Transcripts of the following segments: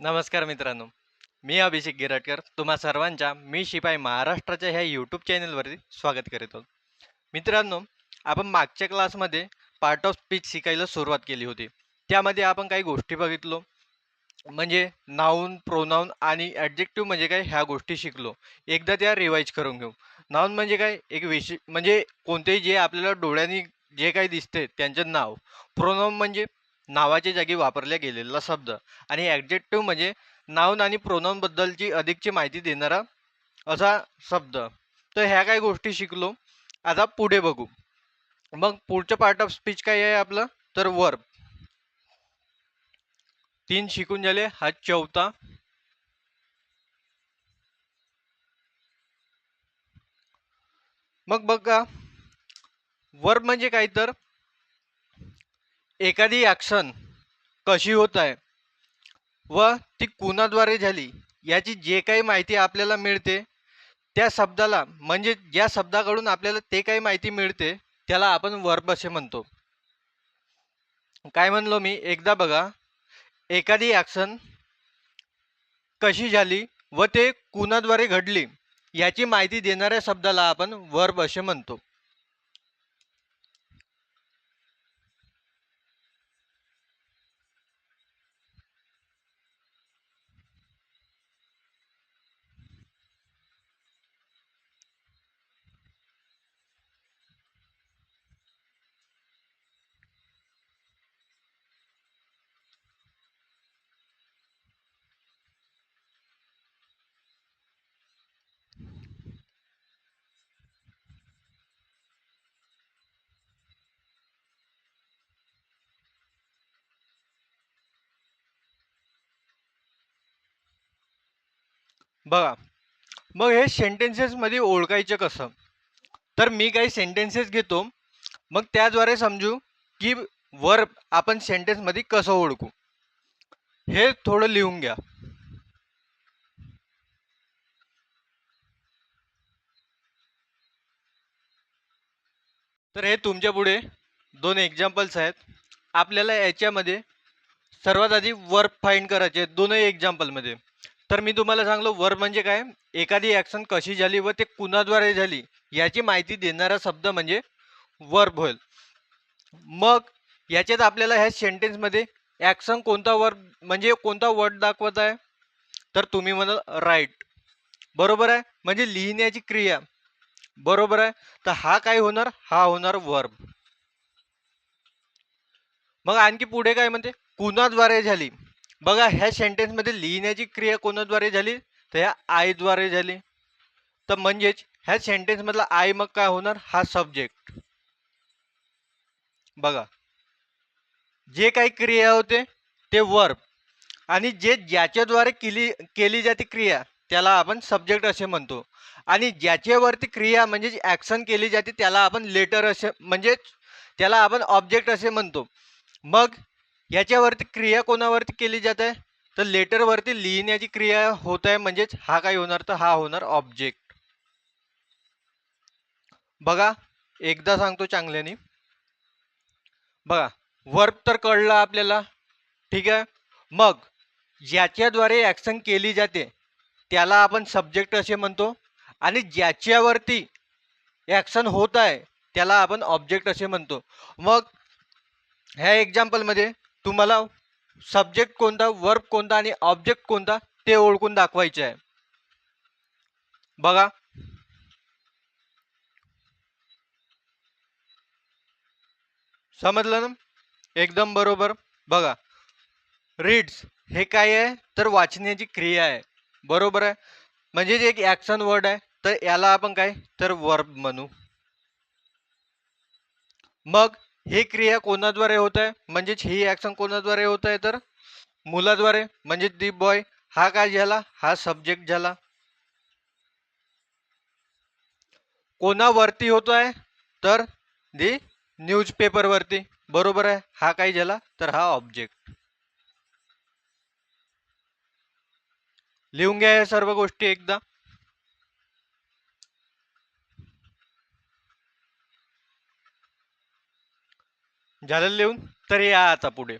नमस्कार मित्रांनो, मी अभिषेक गिरटकर तुम्हा सर्वांच्या मी शिपाई महाराष्ट्राच्या ह्या यूट्यूब चॅनलवरती स्वागत करतो. मित्रांनो, आपण मागच्या क्लासमध्ये पार्ट ऑफ स्पीच शिकायला सुरुवात केली होती. त्यामध्ये आपण काही गोष्टी बघितलो, म्हणजे नाऊन, प्रोनाऊन आणि ॲडजेक्टिव्ह म्हणजे काय ह्या गोष्टी शिकलो. एकदा त्या रिवाईज करून घेऊ. नाऊन म्हणजे काय, एक विषय म्हणजे कोणतेही जे आपल्याला डोळ्यांनी जे काही दिसते त्यांचं नाव. प्रोनाऊन म्हणजे नावाच्या जागी वापरला गेलेला शब्द. आणि ॲडजेक्टिव्ह म्हणजे नाऊन आणि प्रोनाऊन बद्दलची अधिकची माहिती देणारा असा शब्द. तर ह्या काही गोष्टी शिकलो. आता पुढे बघू. मग पुढचं पार्ट ऑफ स्पीच काय आहे आपलं, तर वर्ब. 3 शिकून झाले, हा चौथा. मग बघा, वर्ब म्हणजे काय, तर एखादी ॲक्शन कशी होत आहे व ती कुणाद्वारे झाली याची जे काही माहिती आपल्याला मिळते, त्या शब्दाला म्हणजे ज्या शब्दाकडून आपल्याला ते काही माहिती मिळते त्याला आपण वर्ब असे म्हणतो. काय म्हणलो मी, एकदा बघा. एखादी ॲक्शन कशी झाली व ते कुणाद्वारे घडली याची माहिती देणाऱ्या शब्दाला आपण वर्ब असे म्हणतो. बघा, मग हे सेंटेन्सेस मध्ये ओळखायचं कसं, तर मी काही सेंटेन्सेस घेतो, मग त्याद्वारे समजू की वर्ब आपण सेंटेन्स मध्ये कसं ओळखू. हे थोडं लिहून घ्या. तर हे तुमच्या पुढे 2 एक्झाम्पल्स आहेत. आपल्याला याच्यामध्ये सर्वात आधी वर्ब फाइंड करायचे आहेत दोनही एक्झाम्पलमध्ये. तर मी तुम्हाला सांगलो, वर्ब म्हणजे काय, एखादी ॲक्शन कशी झाली व ते कुणाद्वारे झाली याची माहिती देणारा शब्द म्हणजे वर्ब होईल. मग याच्यात आपल्याला ह्या सेंटेन्समध्ये ॲक्शन कोणता वर्ब म्हणजे कोणता वर्ड दाखवत आहे, तर तुम्ही म्हणाल राईट. बरोबर आहे, म्हणजे लिहिण्याची क्रिया. बरोबर आहे. तर हा काय होणार, हा होणार वर्ब. मग आणखी पुढे काय म्हणते, कुणाद्वारे झाली. बघा, ह्या सेंटेन्समध्ये लिहिण्याची क्रिया कोणाद्वारे झाली, तर ह्या आयद्वारे झाली. तर म्हणजेच ह्या सेंटेन्समधला आय मग काय होणार, हा सब्जेक्ट. बघा, जे काही क्रिया होते ते वर्ब, आणि जे ज्याच्याद्वारे केली जाते क्रिया त्याला आपण सब्जेक्ट असे म्हणतो. आणि ज्याच्यावरती क्रिया म्हणजे ॲक्शन केली जाते त्याला आपण लेटर असे म्हणजे त्याला आपण ऑब्जेक्ट असे म्हणतो. मग याच्यावरती क्रिया कोणावरती केली जाते, तर लेटरवरती लिहिण्याची क्रिया होत आहे, म्हणजेच हा काय होणार, तर हा होणार ऑब्जेक्ट. बघा, एकदा सांगतो चांगल्याने. बघा, वर्ब तर कळलं आपल्याला, ठीक आहे. मग ज्याच्याद्वारे ॲक्शन केली जाते त्याला आपण सब्जेक्ट असे म्हणतो, आणि ज्याच्यावरती ॲक्शन होत आहे त्याला आपण ऑब्जेक्ट असे म्हणतो. मग ह्या एक्झाम्पलमध्ये तुम्हाला सब्जेक्ट कोणता, वर्ब कोणता आणि ऑब्जेक्ट कोणता ते ओळखून दाखवायचे आहे. बघा, समजलं ना, एकदम बरोबर. बघा, रीड्स हे काय आहे, तर वाचण्याची क्रिया आहे. बरोबर आहे, म्हणजे एक ॲक्शन वर्ड आहे, तर याला आपण काय, तर वर्ब म्हणू. मग ही क्रिया कोणाद्वारे होत आहे, म्हणजेच ही ॲक्शन कोणाद्वारे होत आहे, तर मुलाद्वारे, म्हणजे दी बॉय. हा काय झाला, हा सब्जेक्ट झाला. कोणावरती होतो आहे, तर दी न्यूजपेपरवरती. बरोबर आहे, हा काय झाला, तर हा ऑब्जेक्ट. लिहून घ्या या सर्व गोष्टी एकदा. झालं लिहून, तर या आता पुढे.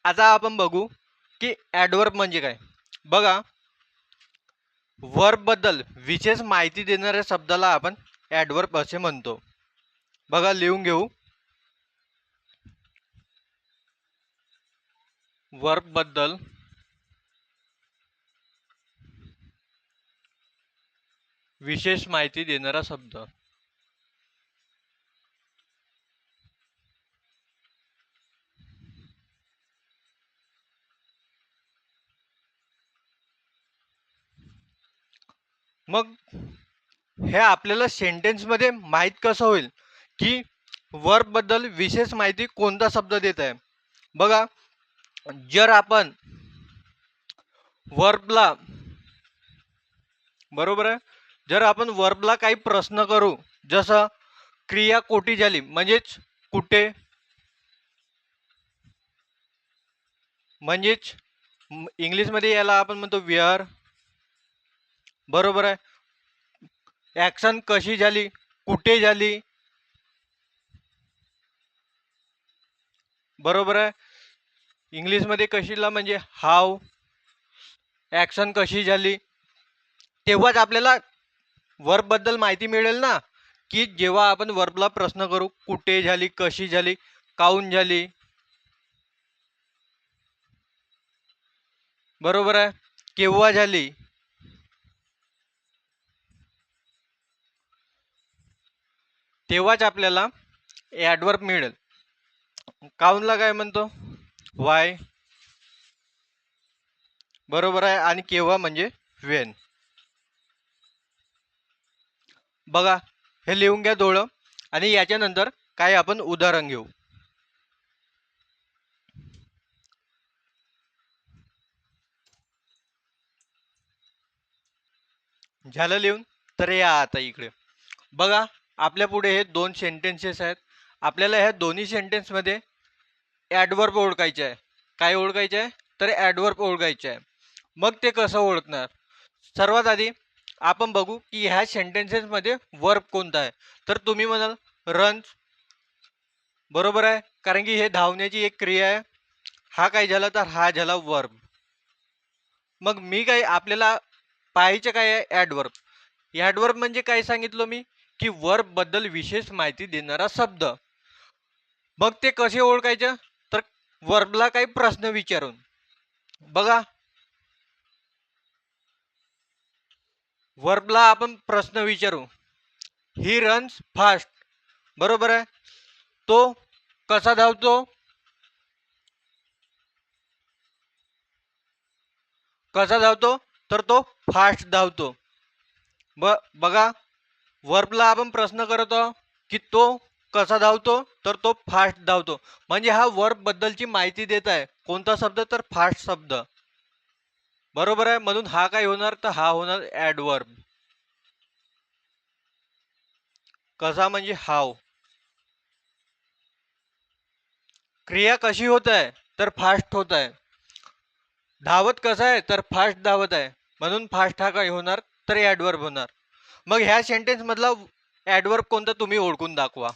आता आपण बघू की ॲडवर्ब म्हणजे काय. बघा, वर्ब बद्दल विशेष माहिती देणाऱ्या शब्दाला आपण ॲडवर्ब असे म्हणतो. बघा, लिहून घेऊ. वर्ब बद्दल विशेष माहिती देणारा शब्द. मग हे आपल्याला सेंटेन्समध्ये माहीत कसं होईल की वर्ब बद्दल विशेष माहिती कोणता शब्द देत आहे. बघा, जर आपण वर्बला, बरोबर आहे, जर आपण वर्बला काही प्रश्न करू, जसं क्रिया कोठी झाली म्हणजेच कुठे, म्हणजेच इंग्लिशमध्ये याला आपण म्हणतो वेअर, बरोबर आहे. ॲक्शन कशी झाली, कुठे झाली, बरोबर आहे. इंग्लिशमध्ये कशीला म्हणजे हाव, ॲक्शन कशी झाली, तेव्हाच आपल्याला वर्ब बद्दल माहिती मिळेल ना. की जेव्हा आपण वर्बला प्रश्न करू, कुठे झाली, कशी झाली, काऊन झाली, बरोबर आहे, केव्हा झाली, तेव्हाच आपल्याला ॲडवर्ब मिळेल. काऊनला काय म्हणतो, वाय, बरोबर आहे, आणि केव्हा म्हणजे वेन. बघा, हे लिहून घ्या डोळं, आणि याच्यानंतर काय आपण उदाहरण घेऊ. झालं लिहून, तर या आता इकडे. बघा, आपल्या पुढे हे दोन सेंटेन्सेस आहेत. आपल्याला ह्या दोन्ही सेंटेन्समध्ये ॲडवर्ब ओळखायचे आहे. काय ओळखायचे आहे, तर ॲडवर्ब ओळखायचे आहे. मग ते कसं ओळखणार. सर्वात आधी आपण बघू की ह्या सेंटेन्सेसमध्ये वर्ब कोणता आहे. तर तुम्ही म्हणाल रन्स, बरोबर आहे, कारण की हे धावण्याची एक क्रिया आहे. हा काय झाला, तर हा झाला वर्ब. मग मी काय, आपल्याला पाहायचं काय आहे, ॲडवर्ब. ॲडवर्ब म्हणजे काय सांगितलं मी, की वर्ब बद्दल विशेष माहिती देणारा शब्द. मग ते कसे ओळखायचं, तर वर्बला काही प्रश्न विचारून. बघा, वर्बला आपण प्रश्न विचारू, ही रन्स फास्ट, बरोबर आहे, तो कसा धावतो, कसा धावतो, तर तो फास्ट धावतो. बघा, वर्बला आपण प्रश्न करतो की तो कसा धावतो, तर तो फास्ट धावतो. म्हणजे हा वर्ब बद्दलची माहिती देत आहे. कोणता शब्द, तर फास्ट शब्द, बरोबर आहे. म्हणून हा काय होणार, तर हा होणार ॲडवर्ब. कसा म्हणजे हाव. क्रिया कशी होत आहे, तर फास्ट होत आहे. धावत कसा आहे, तर फास्ट धावत आहे. म्हणून फास्ट हा काय होणार, तर ॲडवर्ब होणार. मग ह्या सेंटेन्स मधला ॲडवर्ब कोणता, तुम्ही ओळखून दाखवा.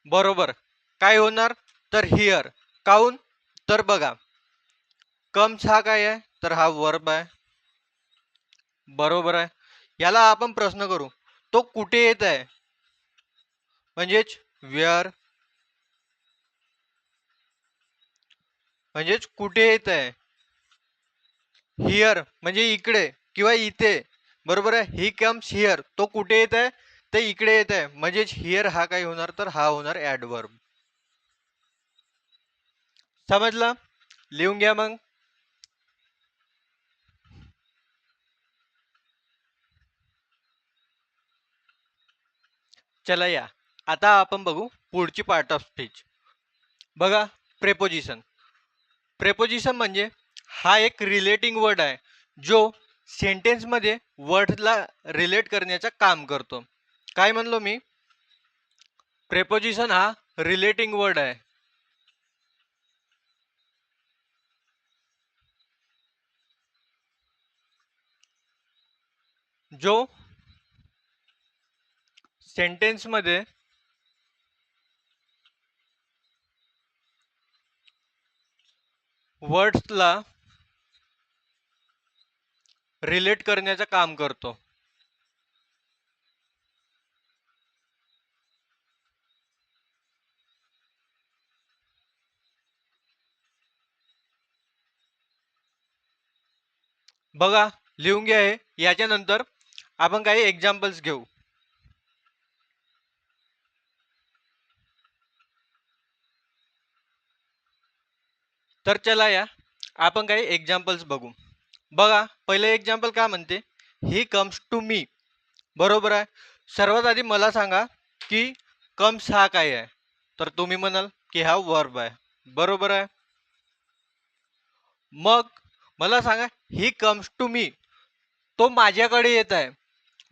बरोबर, काय होणार, तर हिअर. काऊन, तर बघा, कम्स हा काय आहे, तर हा वर्ब आहे, बरोबर आहे. याला आपण प्रश्न करू, तो कुठे येत आहे, म्हणजेच वेअर, म्हणजेच कुठे येत आहे. हिअर म्हणजे इकडे किंवा इथे, बरोबर आहे. ही कम्स हिअर, तो कुठे येत आहे, ते इकडे येत आहे. म्हणजेच हिअर हा काय होणार, तर हा होणार ॲडवर्ब. समजलं, लिहून घ्या मग. चला या, आता आपण बघू पुढची पार्ट ऑफ स्पीच. बघा, प्रेपोजिशन. प्रेपोजिशन म्हणजे हा एक रिलेटिंग वर्ड आहे, जो सेंटेन्समध्ये वर्डला रिलेट करण्याचं काम करतो. काय म्हणलो मी, प्रेपोजिशन हा रिलेटिंग वर्ड आहे, जो सेंटेन्स मध्ये वर्ड्सला रिलेट करण्याचं काम करतो. बघा लिहून घ्या हे. याच्यानंतर आपण काही एक्झाम्पल्स घेऊ. तर चला या आपण काही एक्झाम्पल्स बघू. बघा पहिले एक्झाम्पल काय म्हणते, ही कम्स टू मी. बरोबर आहे. सर्वात आधी मला सांगा की कम्स हा काय आहे. तर तुम्ही म्हणाल की हा वर्ब आहे. बरोबर आहे. मग मला सांगा ही कम्स टू मी, तो माझ्याकडे येत आहे.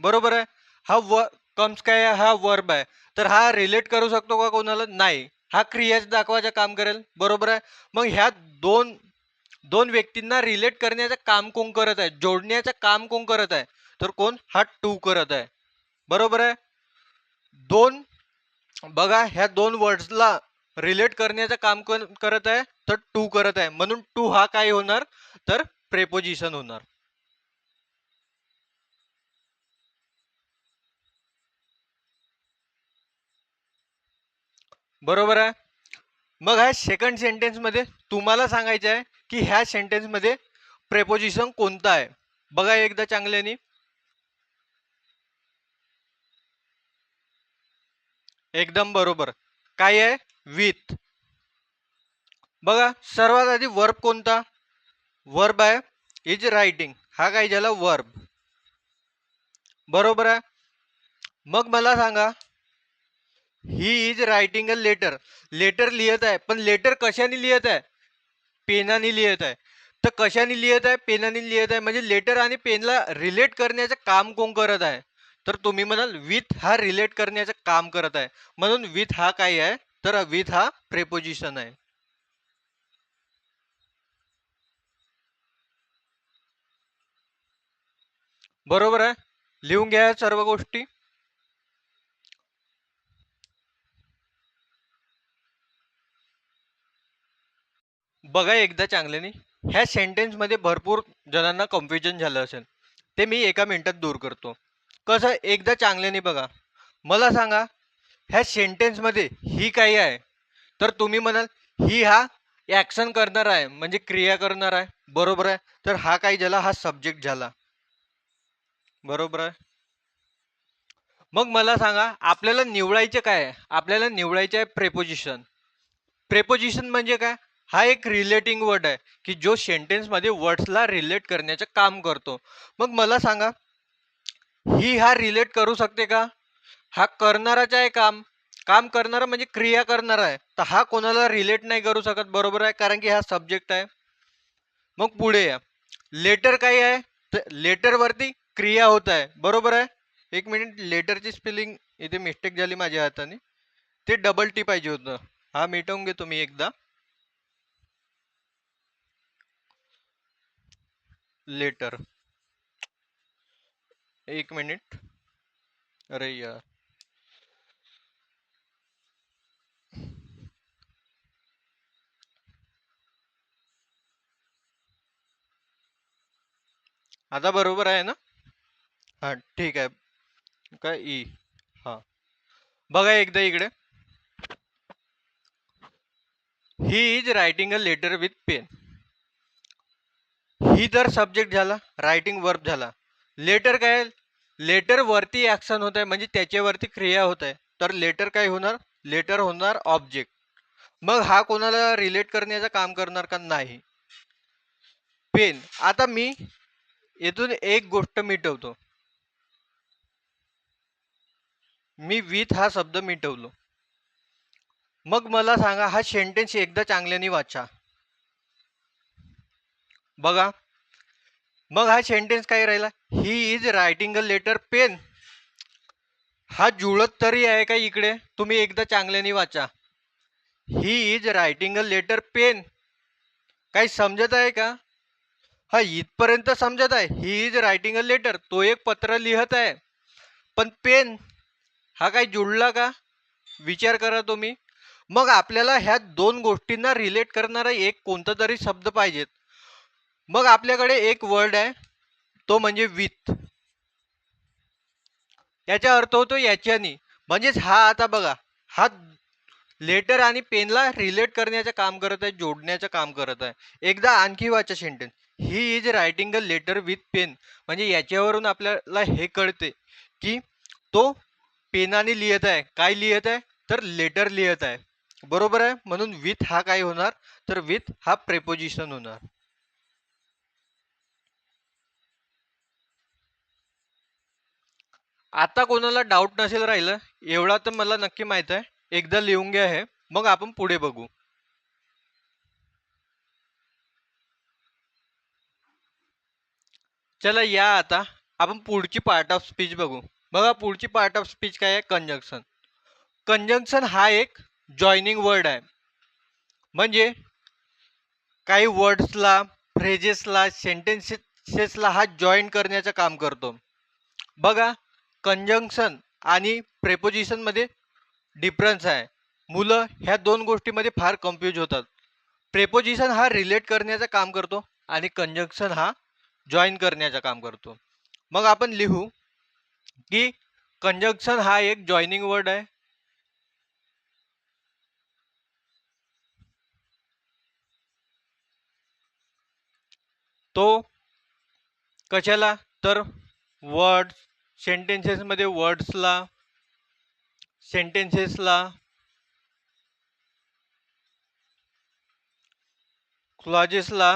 बरोबर आहे. हा कम्स काय आहे, हा वर्ब आहे. तर हा रिलेट करू शकतो का कोणाला? नाही. हा क्रियाच दाखवायचं काम करेल. बरोबर आहे. मग ह्या दोन दोन व्यक्तींना रिलेट करण्याचं काम कोण करत आहे, जोडण्याचं काम कोण करत आहे, तर कोण? हा टू करत आहे. बरोबर आहे. दोन बघा ह्या दोन वर्ड्सला रिलेट करण्याचं काम कोण करत आहे, तर टू करत आहे. म्हणून टू हा काय होणार, तर प्रेपोजिशन होणार. बरोबर आहे. मग ह्या सेकंड सेंटेन्स मध्ये तुम्हाला सांगायचं आहे की ह्या सेंटेन्स मध्ये प्रेपोजिशन कोणतं आहे. बघा एकदा चांगल्याने. एकदम बरोबर. काय आहे? विथ. बघा सर्वात आधी वर्ब कोणता? वर्ब आहे इज रायटिंग. हा काय झाला? वर्ब. बरोबर आहे. मग मला सांगा he is writing a letter. Letter लिहित आहे, पण लेटर कशाने लिहित आहे? पेनाने लिहित आहे. तर कशाने लिहित आहे? पेनाने लिहित आहे. म्हणजे लेटर आणि पेनला रिलेट करण्याचं काम कोण करत आहे, तर तुम्ही म्हणाल विथ हा रिलेट करण्याचं काम करत आहे. म्हणून विथ हा काय आहे, तर विथ हा प्रेपोजिशन आहे. बरोबर आहे. लिहून घ्या सर्व गोष्टी. बघा एकदा चांगल्याने. ह्या सेंटेन्स मध्ये भरपूर जणांना कन्फ्युजन झालं असेल, ते मी एका मिनिटात दूर करतो. कसं? एकदा चांगल्याने बघा. मला सांगा ह्या सेंटेन्स मध्ये ही काय आहे, तर तुम्ही म्हणाल ही हा ऍक्शन करणार आहे, म्हणजे क्रिया करणार आहे. बरोबर आहे. तर हा काय झाला? हा सब्जेक्ट झाला. बरोबर आहे. मग मला सांगा आपल्याला निवडायचे काय आहे? आपल्याला निवडायचे आहे प्रेपोजिशन. प्रेपोजिशन म्हणजे काय? हा एक रिलेटिंग वर्ड आहे की जो सेंटेन्स मध्ये वर्ड्सला रिलेट करण्याचे काम करतो. मग मला सांगा ही हा रिलेट करू शकते का? हा करणाराच आहे काम. काम करणारा म्हणजे क्रिया करणार आहे, तर हा कोणाला रिलेट नाही करू शकत. बरोबर आहे, कारण की हा सब्जेक्ट आहे. मग पुढे या. लेटर काय आहे, तर लेटर वरती क्रिया होत आहे. बरोबर आहे. एक मिनिट, लेटरची स्पेलिंग इथे मिस्टेक झाली माझ्या हाताने. ते डबल टी पाहिजे होतं. हा मिटवून घेतो मी एकदा. लेटर. एक मिनिट. अरे यार. आता बरोबर आहे ना? हा ठीक आहे. काय ई. हा बघा एकदा इकडे. He is writing a letter with pen. He तर सब्जेक्ट झाला, रायटिंग वर्ब झाला. लेटर काय? लेटर वरती ऍक्शन होत आहे, म्हणजे त्याच्यावरती क्रिया होत आहे. तर लेटर काय होणार? लेटर होणार ऑब्जेक्ट. मग हा कोणाला रिलेट करण्याचं काम करणार का? नाही. पेन. आता मी येथून एक गोष्ट मिटवतो. मी विथ हा शब्द मिटवलो. मग मला सांगा हा सेंटेन्स एकदा चांगल्याने वाचा. बघा मग हा सेंटेन्स काय राहिला? He is writing a letter pen. हा जुळत तरी आहे का इकडे? तुम्ही एकदा चांगल्याने वाचा. He is writing a letter pen. काही समजत आहे का? हा इथपर्यंत समजत आहे. He is writing a letter, तो एक पत्र लिहत आहे. पण पेन हा काय जुळला का? विचार करा तुम्ही. मग आपल्याला ह्या दोन गोष्टींना रिलेट करणारा एक कोणता तरी शब्द पाहिजेत. मग आपल्याकडे एक वर्ड आहे, तो म्हणजे विथ. याचा अर्थ होतो याच्यानी. म्हणजेच हा आता बघा, हा लेटर आणि पेनला रिलेट करण्याचं काम करत आहे, जोडण्याचं काम करत आहे. एकदा आणखी वाचा sentence. He is writing a letter with pen. म्हणजे याच्यावरून आपल्याला हे कळते की तो पेनाने लिहित आहे. काय लिहित आहे? तर लेटर लिहित आहे. बरोबर आहे. म्हणून विथ हा काय होणार? तर विथ हा प्रेपोजिशन होणार. आता कोणाला डाऊट नसेल राहिलं, एवढा तर मला नक्की माहित आहे. एकदा लिहून घ्या हे, मग आपण पुढे बघू. चला या आता आपण पुढची पार्ट ऑफ स्पीच बघू. बघा पुढची पार्ट ऑफ स्पीच काय आहे? कंजंक्शन. कंजंक्शन हा एक जॉईनिंग वर्ड आहे. म्हणजे काही वर्ड्सला, फ्रेजेसला, सेंटेन्सेसला हा जॉईन करण्याचं काम करतो. बघा कंजंक्शन आणि प्रेपोजिशन मध्ये डिफरन्स आहे. मुलं ह्या दोन गोष्टीमध्ये फार कन्फ्यूज होतात. प्रेपोजिशन हा रिलेट करण्याचं काम करतो आणि कंजंक्शन हा जॉईन करण्याचं काम करतो. मग आपण लिहू की कंजंक्शन हा एक जॉईनिंग वर्ड आहे. तो कशाला? तर वर्ड्स, सेंटेन्सेसमध्ये वर्ड्सला, सेंटेन्सेसला, क्लॉजेसला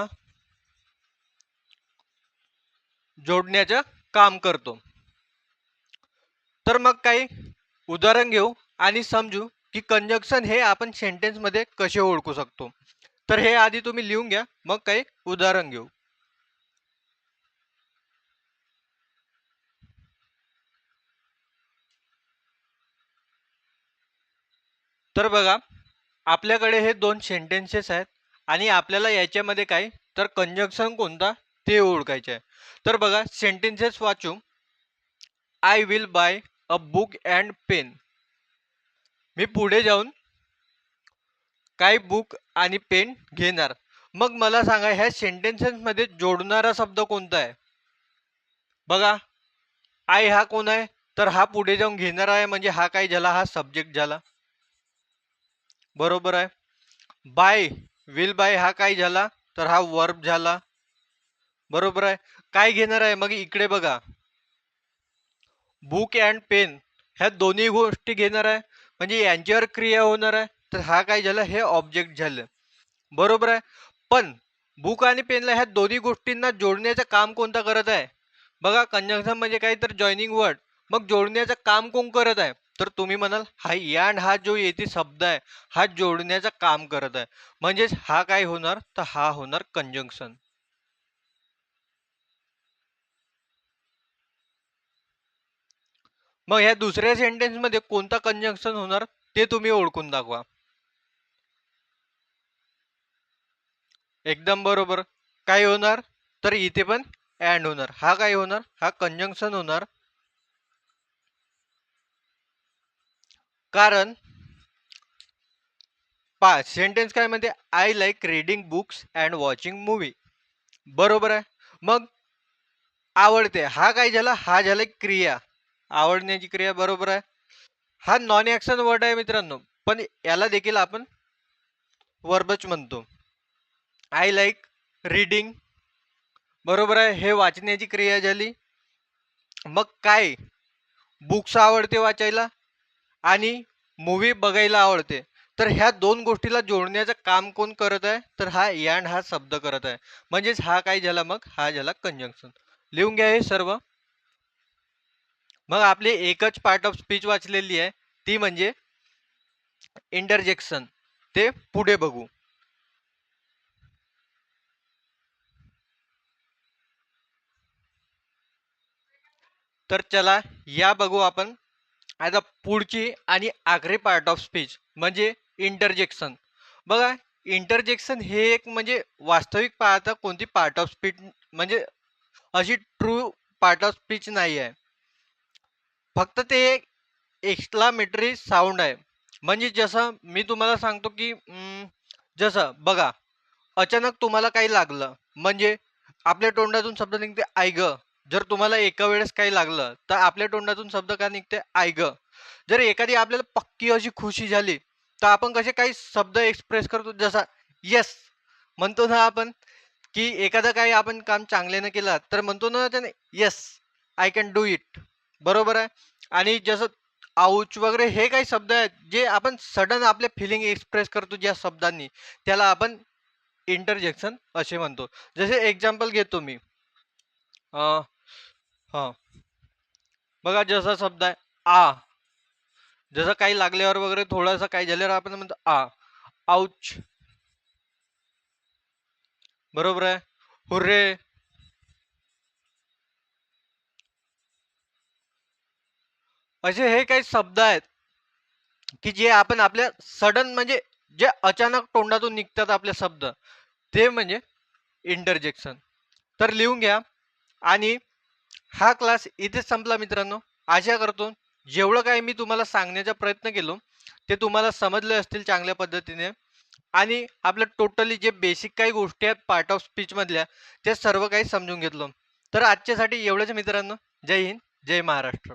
जोडण्याचं काम करतो. तर मग काही उदाहरण घेऊ आणि समजू की कंजंक्शन हे आपण सेंटेन्समध्ये कसे ओळखू शकतो. तर हे आधी तुम्ही लिहून घ्या, मग काही उदाहरण घेऊ. तर बघा आपल्याकडे हे दोन सेंटेन्सेस आहेत आणि आपल्याला याच्यामध्ये काय तर कंजंक्शन कोणता ते ओळखायचे आहे. तर बघा सेंटेन्सेस वाचू. I will buy a book and pen. मी पुढे जाऊन काय बुक आणि पेन घेणार. मग मला सांगा ह्या सेंटेन्सेस मध्ये जोडणारा शब्द कोणता आहे? बघा आय हा कोण आहे? तर हा पुढे जाऊन घेणार आहे, म्हणजे हा काय झाला? हा सब्जेक्ट झाला. बरोबर आहे. बाय, विल बाय हा काय झाला? तर हा वर्ब झाला. बरोबर आहे. काय घेणार आहे? मग इकडे बघा बुक अँड पेन ह्या दोन्ही गोष्टी घेणार आहे, म्हणजे यांच्यावर क्रिया होणार आहे. तर हा काय झालं? हे ऑब्जेक्ट झालं. बरोबर आहे. पण बुक आणि पेनला ह्या दोन्ही गोष्टींना जोडण्याचं काम कोणता करत आहे? बघा कंजंक्शन म्हणजे काय तर जॉईनिंग वर्ड. मग जोडण्याचं काम कोण करत आहे? तर तुम्ही म्हणाल हा यांड हा जो येथे शब्द आहे हा जोडण्याचं काम करत आहे. म्हणजेच हा काय होणार? तर हा होणार कंजंक्शन. मग ह्या दुसऱ्या सेंटेन्स मध्ये कोणता कंजंक्शन होणार ते तुम्ही ओळखून दाखवा. एकदम बरोबर. काय होणार? तर इथे पण अँड होणार. हा काय होणार? हा कंजंक्शन होणार. कारण पा सेंटेन्स काय म्हणते? I like reading books and watching movie. बरोबर आहे. मग आवडते हा काय झाला? हा झाला क्रिया, आवडण्याची क्रिया. बरोबर आहे. हा नॉन ऍक्शन वर्ड आहे मित्रांनो, पण याला देखील आपण वर्बच म्हणतो. I like reading. बरोबर आहे. हे वाचण्याची क्रिया झाली. मग काय? बुक्स आवडते वाचायला आणि मूवी बघायला आवडते. तर ह्या दोन गोष्टीला जोडण्याचं काम कोण करत आहे? तर हा यांड हा शब्द करत आहे. म्हणजेच हा काय झाला? मग हा झाला कंजंक्शन. लिहून घ्या हे सर्व. मग आपली एकच पार्ट ऑफ स्पीच वाचलेली आहे, ती म्हणजे इंटरजेक्शन. ते पुढे बघू. तर चला या बघू आपण आता पुढची आणि आखरी पार्ट ऑफ स्पीच म्हणजे इंटरजेक्शन. बघा इंटरजेक्शन हे एक म्हणजे वास्तविक पाहता कोणती पार्ट ऑफ स्पीच म्हणजे अशी ट्रू पार्ट ऑफ स्पीच नाही आहे. फक्त ते एक्सक्लामेटरी साऊंड आहे. म्हणजे जसं मी तुम्हाला सांगतो की जसं बघा, अचानक तुम्हाला काही लागलं म्हणजे आपल्या तोंडातून शब्द निघते "आई गं!" जर तुम्हाला एका वेळेस काही लागलं, तर आपल्या तोंडातून शब्द काय निघते "आई गं!" जर एखादी आपल्याला पक्की अशी खुशी झाली, तर आपण कसे काही शब्द एक्सप्रेस करतो जसा "येस" म्हणतो ना आपण, की एखादं काही आपण काम चांगल्यानं केलं, तर म्हणतो ना त्याने "yes, I can do it." बरोबर आहे. आणि जसं आऊच वगैरे हे काही शब्द आहेत, जे आपण सडन आपले फिलिंग एक्सप्रेस करतो ज्या शब्दांनी, त्याला आपण इंटरजेक्शन असे म्हणतो. जसे एक्झाम्पल घेतो मी. अ, हां, बघा जसा शब्द आहे आ. जसं काही लागल्यावर वगैरे थोडंसं काही झाल्यावर आपण म्हणतो आ. आउच. बरोबर आहे. हुर्रे. असे हे काही शब्द आहेत, की जे आपण आपल्या सडन म्हणजे जे अचानक तोंडातून निघतात आपले शब्द, ते म्हणजे इंटरजेक्शन. तर लिहून घ्या. आणि हा क्लास इथेच संपला मित्रांनो. आशा करतो जेवढं काही मी तुम्हाला सांगण्याचा प्रयत्न केलो, ते तुम्हाला समजले असतील चांगल्या पद्धतीने. आणि आपलं टोटली जे बेसिक काही गोष्टी आहेत पार्ट ऑफ स्पीचमधल्या, ते सर्व काही समजून घेतलं. तर आजच्यासाठी एवढंच मित्रांनो. जय हिंद, जय महाराष्ट्र.